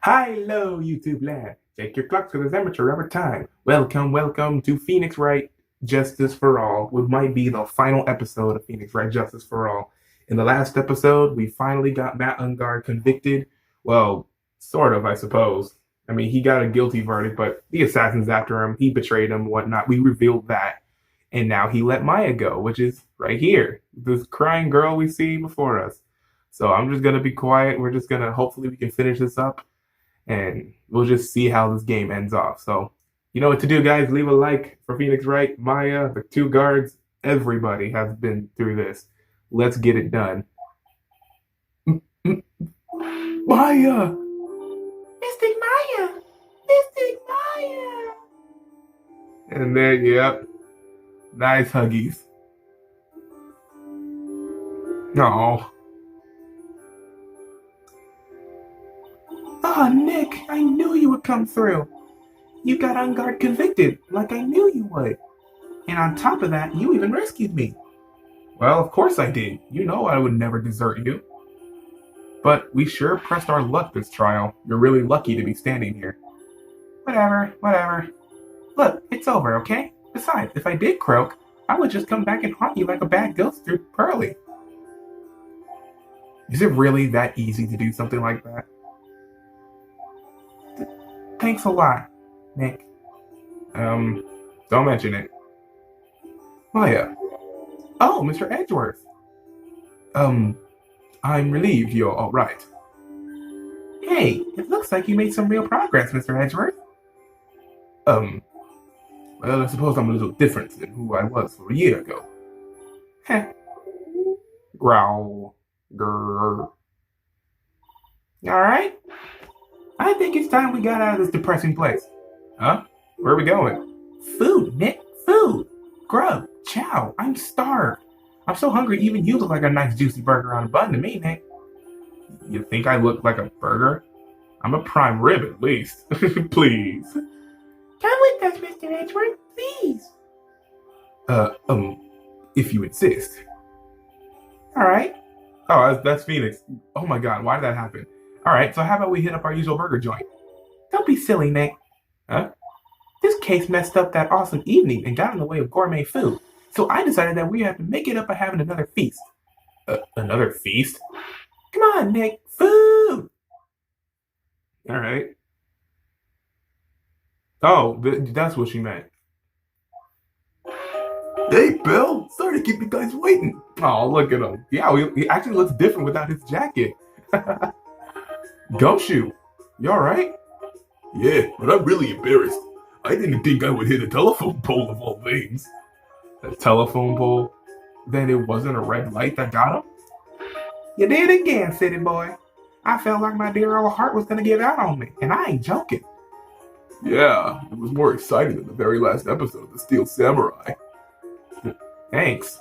Hello, YouTube land. Check your clock to the temperature every time. Welcome to Phoenix Wright Justice for All, which might be the final episode of Phoenix Wright Justice for All. In the last episode, we finally got Matt Ungard convicted. Well, sort of, I suppose. I mean, he got a guilty verdict, but the assassin's after him. He betrayed him, whatnot. We revealed that. And now he let Maya go, which is right here. This crying girl we see before us. So I'm just going to be quiet. We're just going to, hopefully we can finish this up and we'll just see how this game ends off. So, you know what to do, guys. Leave a like for Phoenix Wright, Maya, the two guards. Everybody has been through this. Let's get it done. Maya! Mystic Maya! Mystic Maya! And then, yep. Nice huggies. No. Oh, Nick, I knew you would come through. You got Ungard convicted, like I knew you would. And on top of that, you even rescued me. Well, of course I did. You know I would never desert you. But we sure pressed our luck this trial. You're really lucky to be standing here. Whatever. Look, it's over, okay? Besides, if I did croak, I would just come back and haunt you like a bad ghost through Pearly. Is it really that easy to do something like that? Thanks a lot, Nick. Don't mention it. Maya. Oh, Mr. Edgeworth. I'm relieved you're all right. Hey, it looks like you made some real progress, Mr. Edgeworth. Well, I suppose I'm a little different than who I was for a year ago. Heh. Growl. Grrr. Alright. I think it's time we got out of this depressing place. Huh? Where are we going? Food, Nick. Food. Grub. Chow. I'm starved. I'm so hungry even you look like a nice juicy burger on a bun to me, Nick. You think I look like a burger? I'm a prime rib at least. Please. Come with us, Mr. Edgeworth, please. If you insist. Alright. Oh, that's Phoenix. Oh my god, why did that happen? Alright, so how about we hit up our usual burger joint? Don't be silly, Nick. Huh? This case messed up that awesome evening and got in the way of gourmet food. So I decided that we have to make it up by having another feast. Another feast? Come on, Nick. Food! Alright. Oh, that's what she meant. Hey, Bill. Sorry to keep you guys waiting. Oh, look at him. Yeah, he actually looks different without his jacket. Gumshoe, you alright? Yeah, but I'm really embarrassed. I didn't think I would hit a telephone pole of all things. A telephone pole? Then it wasn't a red light that got him? You did it again, city boy. I felt like my dear old heart was going to give out on me, and I ain't joking. Yeah, it was more exciting than the very last episode of The Steel Samurai. Thanks.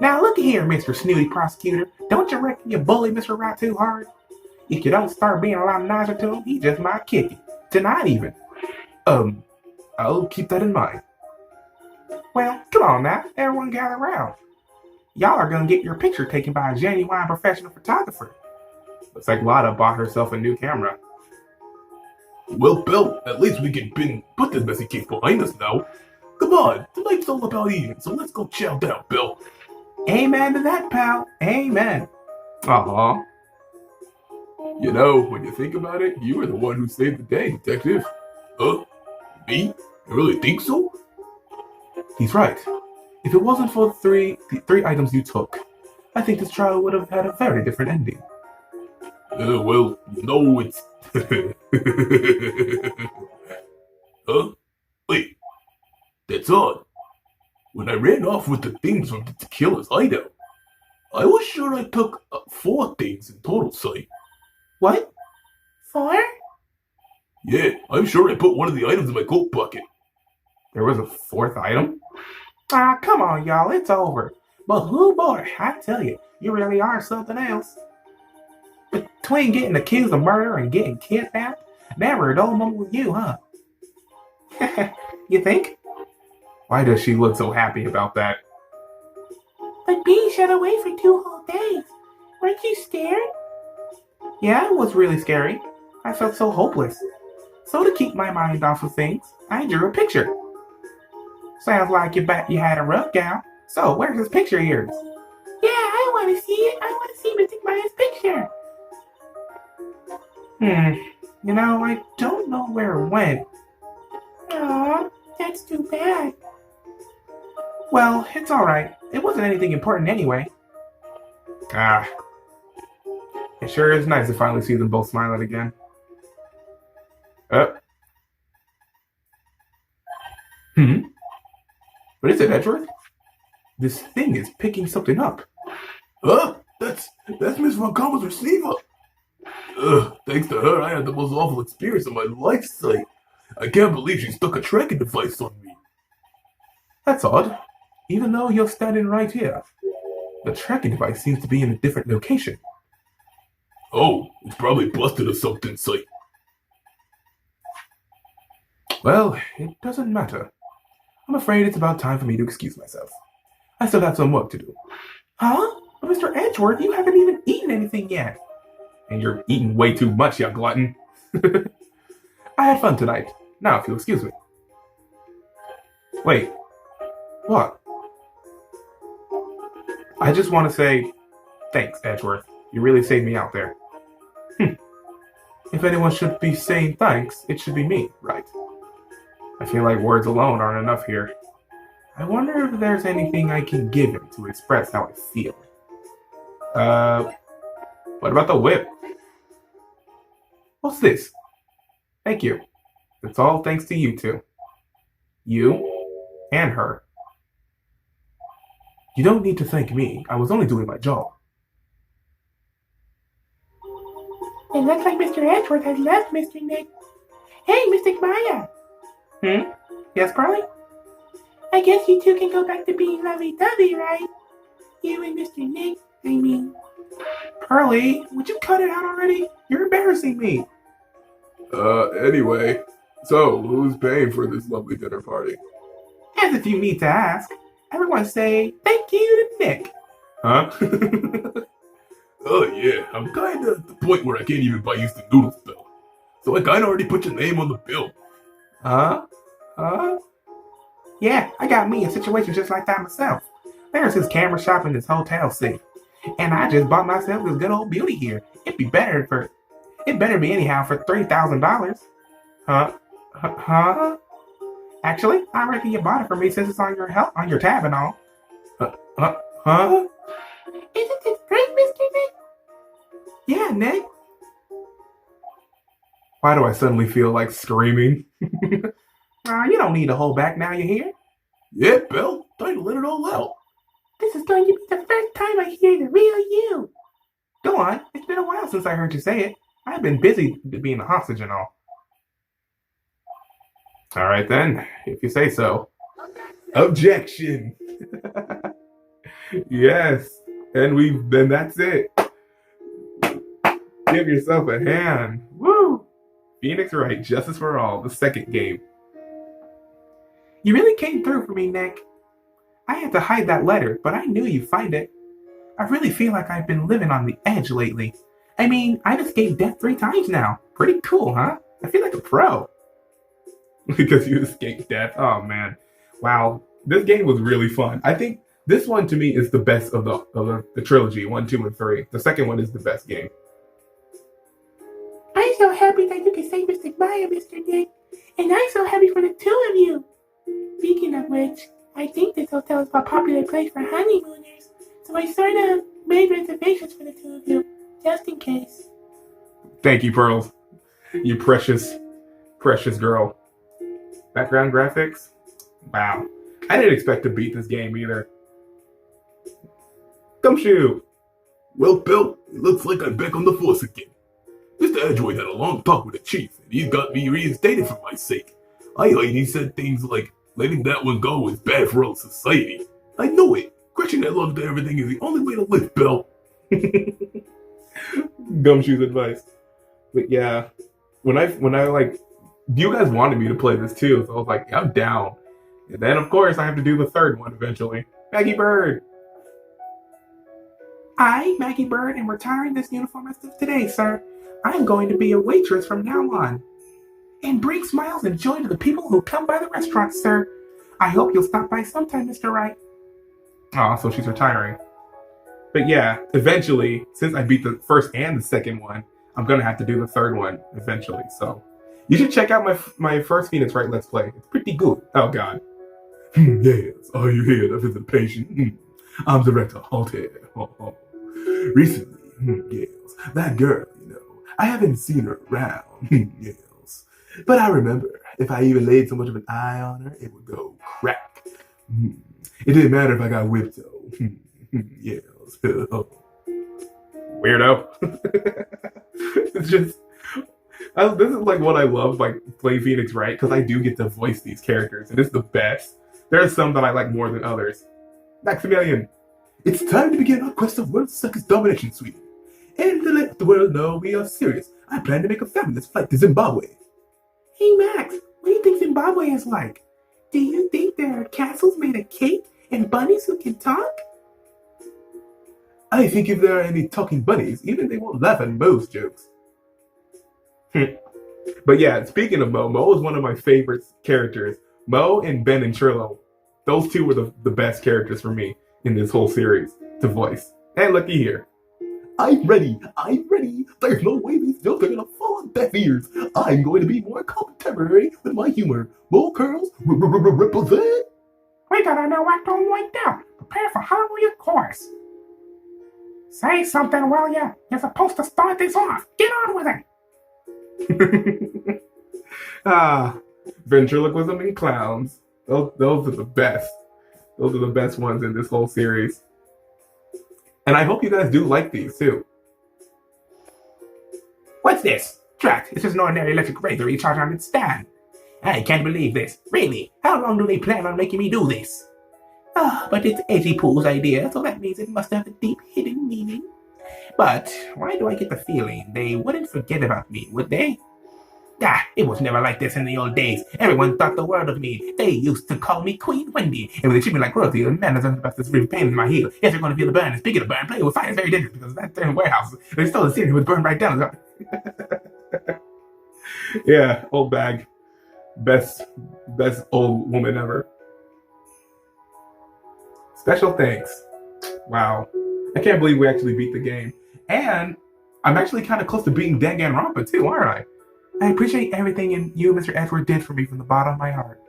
Now look here, Mr. Snooty Prosecutor. Don't you reckon you bully Mr. Wright too hard? If you don't start being a lot nicer to him, he just might kick you. Tonight even. I'll keep that in mind. Well, come on now. Everyone gather around. Y'all are going to get your picture taken by a genuine professional photographer. Looks like Lada bought herself a new camera. Well, Bill, at least we can put this messy case behind us now. Come on, tonight's all about eating, so let's go chow down, Bill. Amen to that, pal. Amen. Uh-huh. You know, when you think about it, you were the one who saved the day, Detective. Me? You really think so? He's right. If it wasn't for the three items you took, I think this trial would have had a very different ending. Well, you know, it's... Huh? Wait. That's odd. When I ran off with the things from the tequila's hideout, I was sure I took 4 things in total, Sight. What? 4? Yeah, I'm sure I put one of the items in my coat pocket. There was a 4th item? Ah, come on, y'all. It's over. But who boy, I tell you, you really are something else. Between getting accused of murder and getting kidnapped, never a dull moment with you, huh? You think? Why does she look so happy about that? But being shut away for 2 whole days. Weren't you scared? Yeah, it was really scary. I felt so hopeless. So to keep my mind off of things, I drew a picture. Sounds like you had a rough gal. So where's his picture of yours? Yeah, I want to see it. I want to see Mr. Maya's picture. I don't know where it went. Aw, that's too bad. Well, it's alright. It wasn't anything important anyway. Ah, it sure is nice to finally see them both smiling again. What is it, Edgeworth? This thing is picking something up. Huh? That's Miss Von Common's receiver. Thanks to her, I had the most awful experience of my life sight. I can't believe she stuck a tracking device on me. That's odd. Even though you're standing right here, the tracking device seems to be in a different location. Oh, it's probably busted or something, sight. Well, it doesn't matter. I'm afraid it's about time for me to excuse myself. I still have some work to do. Huh? But Mr. Edgeworth, you haven't even eaten anything yet. And you're eating way too much, you glutton. I had fun tonight. Now, if you'll excuse me. Wait. What? I just want to say thanks, Edgeworth. You really saved me out there. If anyone should be saying thanks, it should be me, right? I feel like words alone aren't enough here. I wonder if there's anything I can give him to express how I feel. What about the whip? What's this? Thank you. It's all thanks to you two. You and her. You don't need to thank me. I was only doing my job. It looks like Mr. Edgeworth has left, Mr. Nick. Hey, Mr. Maya. Yes, Carly? I guess you two can go back to being lovey-dovey, right? You and Mr. Nick, I mean. Carly, would you cut it out already? You're embarrassing me. Anyway, so who's paying for this lovely dinner party? As if you need to ask. Everyone say thank you to Nick. Huh? Oh yeah, I'm kinda at the point where I can't even buy used to noodles bill. So I kinda already put your name on the bill. Huh? Yeah, I got me a situation just like that myself. There's his camera shop in this hotel city. And I just bought myself this good old beauty here. It better be anyhow for $3,000. Huh? Actually, I reckon you bought it for me since it's on your tab and all. Huh? Isn't it great, Mr. Nick? Yeah, Nick. Why do I suddenly feel like screaming? You don't need to hold back now you're here. Yeah, Bill, time to let it all out. This is going to be the first time I hear the real you. Go on. It's been a while since I heard you say it. I've been busy being a hostage and all. All right then, if you say so. Objection. Yes, and then that's it. Give yourself a hand. Woo! Phoenix Wright, Justice for All, the second game. You really came through for me, Nick. I had to hide that letter, but I knew you'd find it. I really feel like I've been living on the edge lately. I mean, I've escaped death 3 times now. Pretty cool, huh? I feel like a pro. Because you escaped death. Oh man. Wow. This game was really fun. I think this one to me is the best of the trilogy, 1, 2, and 3. The second one is the best game. I'm so happy that you can save Mr. Maya, Mr. Nick. And I'm so happy for the two of you. Speaking of which, I think this hotel is a popular place for honeymooners. So I sort of made reservations for the two of you, just in case. Thank you, Pearls. You precious, precious girl. Background graphics? Wow. I didn't expect to beat this game either. Gumshoe! Well, Bill, it looks like I'm back on the force again. Mr. Edgeworth had a long talk with the chief, and he's got me reinstated for my sake. I heard he said things like, letting that one go is bad for all society. I know it. Crushing that love to everything is the only way to live, Bill. Gumshoe's advice. But yeah, when I like, you guys wanted me to play this too, so I was like, yeah, I'm down. And then of course I have to do the third one eventually. Maggie Bird. I, Maggie Bird, am retiring this uniform as of today, sir. I'm going to be a waitress from now on. And bring smiles and joy to the people who come by the restaurant, sir. I hope you'll stop by sometime, Mr. Wright. Oh, so she's retiring. But yeah, eventually, since I beat the first and the second one, I'm gonna have to do the third one eventually. So you should check out my first Phoenix Wright Let's Play. It's pretty good. Oh god. Yes, are you here to visit a patient? I'm Director Halter. Recently, yes, that girl, I haven't seen her around. Yes. But I remember, if I even laid so much of an eye on her, it would go crack. It didn't matter if I got whipped, though. Yes. Weirdo. It's just, this is like what I love, like playing Phoenix Wright, because I do get to voice these characters, and it's the best. There are some that I like more than others. Maximilian. It's time to begin our quest of world's second domination, sweetie. And to let the world know we are serious, I plan to make a fabulous flight to Zimbabwe. Hey, Max, what do you think Zimbabwe is like? Do you think there are castles made of cake and bunnies who can talk? I think if there are any talking bunnies, even they won't laugh at Moe's jokes. But yeah, speaking of Mo is one of my favorite characters. Mo and Ben and Trillo, those two were the best characters for me in this whole series to voice. And looky here. I'm ready. There's no way these jokes are gonna fall on deaf ears. I'm going to be more contemporary with my humor. Mo curls, represent. We gotta know what to write down. Prepare for Hallelujah chorus. Say something, will ya? You're supposed to start this off. Get on with it. Ventriloquism and clowns. Those are the best. Those are the best ones in this whole series. And I hope you guys do like these too. What's this? Drat, it's just an ordinary electric razor recharged on its stand. I can't believe this. Really? How long do they plan on making me do this? But it's Edgy Pool's idea, so that means it must have a deep hidden meaning. But why do I get the feeling they wouldn't forget about me, would they? It was never like this in the old days. Everyone thought the world of me. They used to call me Queen Wendy. And when they treat me like royalty, the man is about this real pain in my heel. Yes, you're going to feel the burn. And speaking of burn, playing with fire is very dangerous because that damn warehouse, they stole the city, it was burned right down. Yeah, old bag. Best old woman ever. Special thanks. Wow. I can't believe we actually beat the game. And I'm actually kind of close to beating Danganronpa too, aren't I? I appreciate everything you, Mr. Edward, did for me from the bottom of my heart.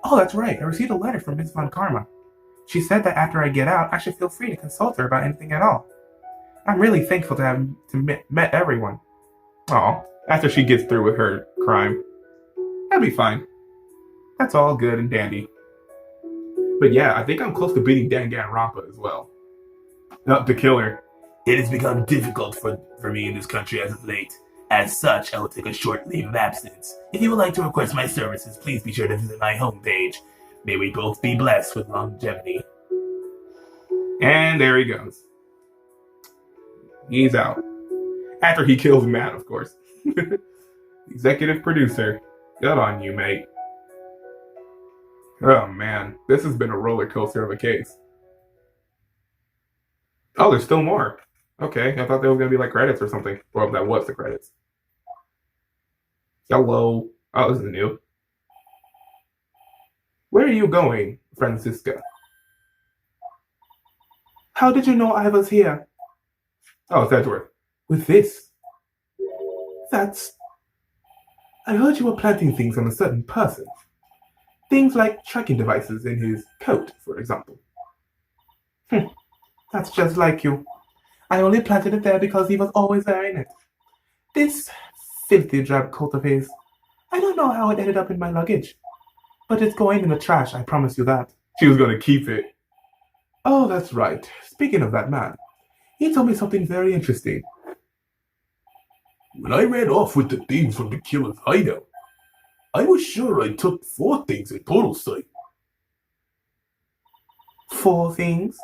Oh, that's right. I received a letter from Miss Von Karma. She said that after I get out, I should feel free to consult her about anything at all. I'm really thankful to have met everyone. Oh, after she gets through with her crime. That'll be fine. That's all good and dandy. But yeah, I think I'm close to beating Danganronpa as well. Not to kill her. It has become difficult for me in this country as of late. As such, I will take a short leave of absence. If you would like to request my services, please be sure to visit my homepage. May we both be blessed with longevity. And there he goes. He's out. After he kills Matt, of course. Executive producer. Good on you, mate. Oh man, this has been a roller coaster of a case. Oh, there's still more. Okay, I thought there was going to be like credits or something. Well, that was the credits. Hello. Oh, this is new. Where are you going, Francisca? How did you know I was here? Oh, it's Edgeworth. With this? That's... I heard you were planting things on a certain person. Things like tracking devices in his coat, for example. That's just like you. I only planted it there because he was always wearing it. This filthy drab coat of his. I don't know how it ended up in my luggage. But it's going in the trash, I promise you that. She was going to keep it. Oh, that's right. Speaking of that man, he told me something very interesting. When I ran off with the things from the killer's hideout, I was sure I took 4 things in total sight. 4 things?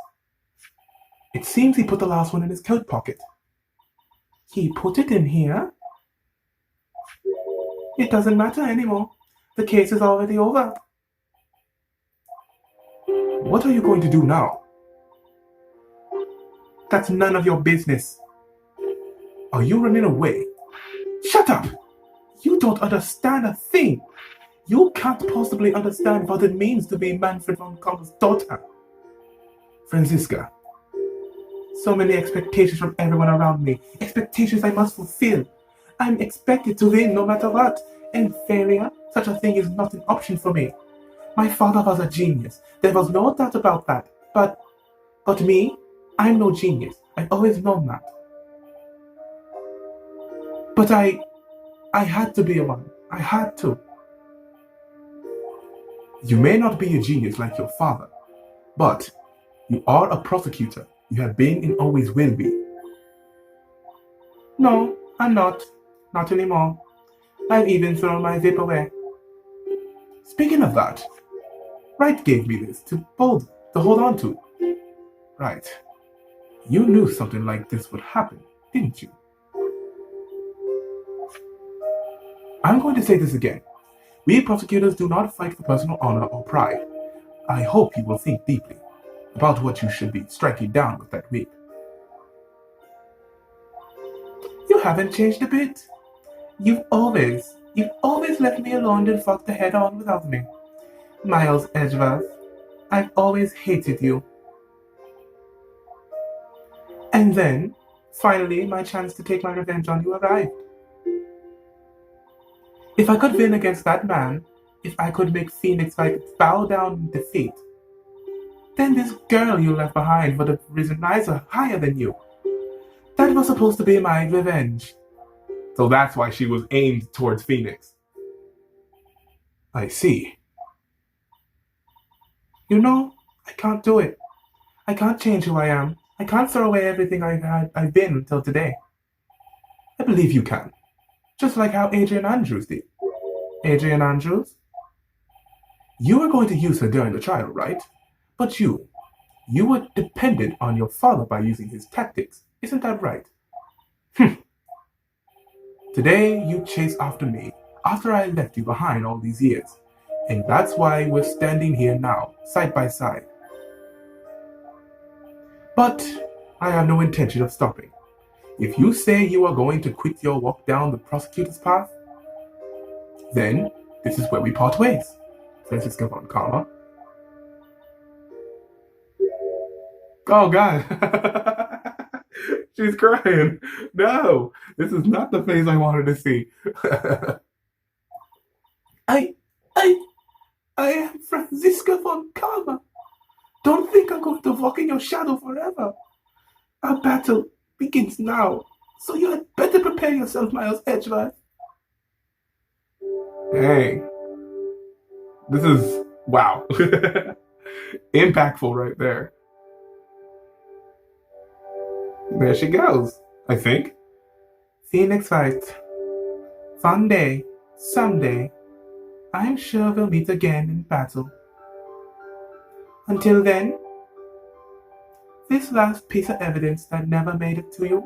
It seems he put the last one in his coat pocket. He put it in here? It doesn't matter anymore. The case is already over. What are you going to do now? That's none of your business. Are you running away? Shut up! You don't understand a thing. You can't possibly understand what it means to be Manfred von Kammer's daughter. Franziska, so many expectations from everyone around me. Expectations I must fulfill. I'm expected to win no matter what. And failure, such a thing is not an option for me. My father was a genius. There was no doubt about that. But me, I'm no genius. I've always known that. But I had to be one. I had to. You may not be a genius like your father, but you are a prosecutor. You have been and always will be. No, I'm not. Not anymore. I've even thrown my whip away. Speaking of that, Wright gave me this to hold on to. Right. You knew something like this would happen, didn't you? I'm going to say this again. We prosecutors do not fight for personal honor or pride. I hope you will think deeply about what you should be striking down with that whip. You haven't changed a bit. You've always left me alone and fought the head on without me. Miles Edgeworth, I've always hated you. And then, finally, my chance to take my revenge on you arrived. If I could win against that man, if I could make Phoenix Wright bow down in defeat, then this girl you left behind would have risen higher than you. That was supposed to be my revenge. So that's why she was aimed towards Phoenix. I see. You know, I can't do it. I can't change who I am. I can't throw away everything I've been until today. I believe you can. Just like how Adrian Andrews did. Adrian Andrews? You were going to use her during the trial, right? But you were dependent on your father by using his tactics. Isn't that right? Today, you chased after me after I left you behind all these years. And that's why we're standing here now, side by side. But I have no intention of stopping. If you say you are going to quit your walk down the prosecutor's path, then this is where we part ways, Franziska von Kammer. Oh, God. She's crying. No, this is not the face I wanted to see. I am Franziska von Kammer. Don't think I'm going to walk in your shadow forever. Our battle begins now, so you had better prepare yourself, Miles Edgeworth. Hey, this is, wow. Impactful right there. There she goes, I think. Phoenix Wright. One day, someday, I'm sure we'll meet again in battle. Until then, this last piece of evidence that never made it to you,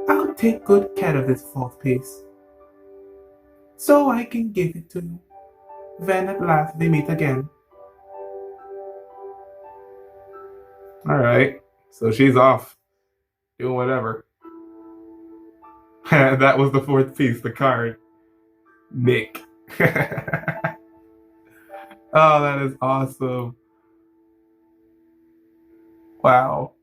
I'll take good care of this fourth piece, so I can give it to you when at last we meet again. Alright, so she's off, doing whatever. That was the fourth piece, the card. Nick. Oh, that is awesome. Wow.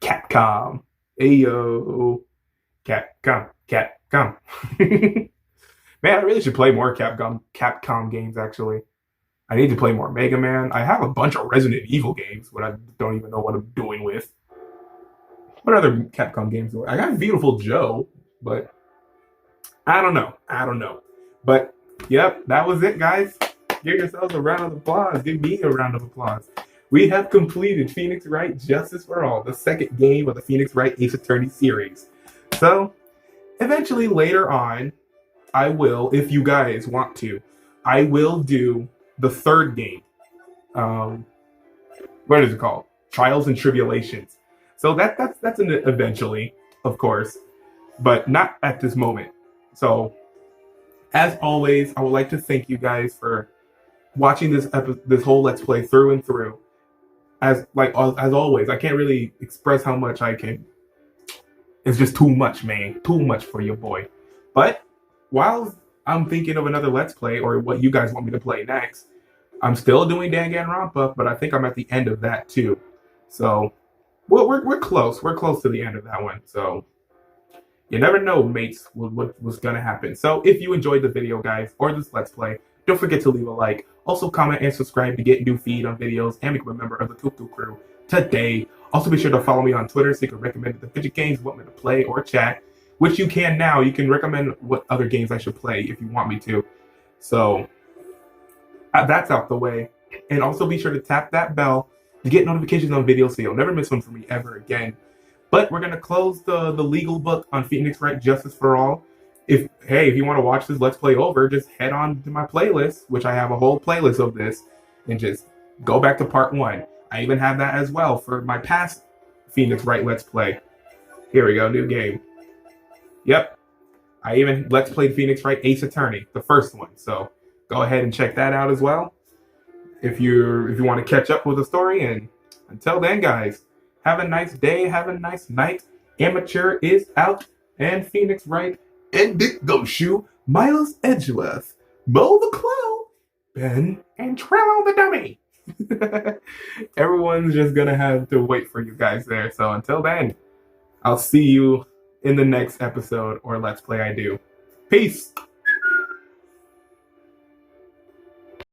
Capcom. Ayo. Capcom. Man, I really should play more Capcom games, actually. I need to play more Mega Man. I have a bunch of Resident Evil games, but I don't even know what I'm doing with. What other Capcom games do I got? Beautiful Joe, but I don't know. But, yep, that was it, guys. Give yourselves a round of applause. Give me a round of applause. We have completed Phoenix Wright Justice for All, the second game of the Phoenix Wright Ace Attorney series. So, eventually, later on, I will, if you guys want to, I will do the third game. What is it called? Trials and Tribulations. So that's an eventually, of course, but not at this moment. So, as always, I would like to thank you guys for watching this whole Let's Play through and through. As always, I can't really express how much I can It's just too much, man. Too much for your boy. But while I'm thinking of another Let's Play or what you guys want me to play next, I'm still doing Danganronpa, but I think I'm at the end of that too. So, well, we're close. We're close to the end of that one. So, you never know, mates, what was gonna happen. So, if you enjoyed the video, guys, or this Let's Play, don't forget to leave a like. Also, comment and subscribe to get new feed on videos and become a member of the Cuckoo Crew today. Also, be sure to follow me on Twitter so you can recommend the fidget games you want me to play or chat, which you can now. You can recommend what other games I should play if you want me to. So, that's out the way. And also be sure to tap that bell to get notifications on videos so you'll never miss one from me ever again. But we're going to close the legal book on Phoenix Wright Justice for All. If you want to watch this Let's Play over, just head on to my playlist, which I have a whole playlist of this, and just go back to part 1. I even have that as well for my past Phoenix Wright Let's Play. Here we go, new game. Yep. I even Let's Played Phoenix Wright Ace Attorney, the first one. So go ahead and check that out as well if you want to catch up with the story. And until then, guys, have a nice day, have a nice night. Amateur is out, and Phoenix Wright And Dick Gumshoe, Miles Edgeworth, Mo the Clown, Ben, And Trello the dummy. everyone's just gonna have to wait for you guys there. So until then, I'll see you in the next episode or Let's Play I do. Peace!